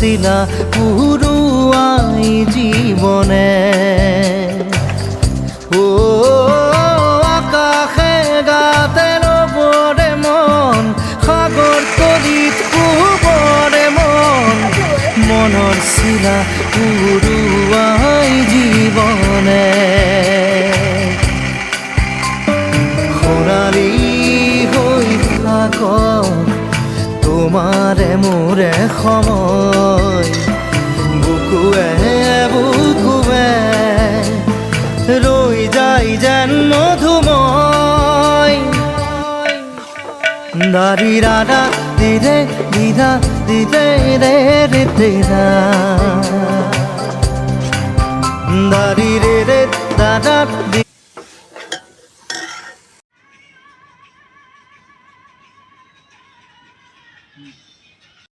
শিলা পুরুয়াই জীবনে ও আকাশে গাতে রবরে মন সাগর তলিত কুবরে মন মনৰ শিলা পুরুয়াই জীবনে সোণালী হৈ থাকক তোমাৰে মোৰে সময় বুকুৱে বুকুৱে ৰৈ যায় যেন মধুময় দাৰি ৰাধা দিৰে দিধা দিদে ৰে ৰে তেৰা দাৰি ৰে ৰে দাদা দি